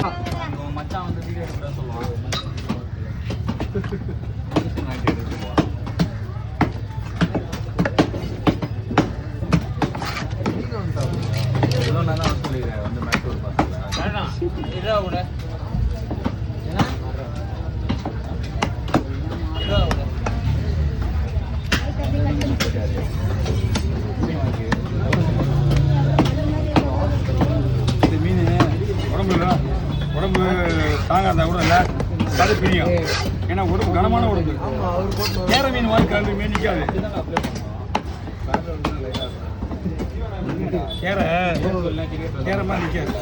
ஆமாம் மச்சான் வந்து வீடியோ எடுக்க சொல்லுவான். நான் சொல்லிடுறேன் வந்து மேட்டூர் பசங்க இதா கூட ஏன்னா இதா கூட இந்த மீன் உடம்பு தாங்காத கூட இல்லை, அது பிரியும். ஏன்னா உடம்பு கனமான உடம்பு. கேர மீன் மாதிரி கலந்து மீன் நிற்காது. கேர மாதிரி நிற்காது.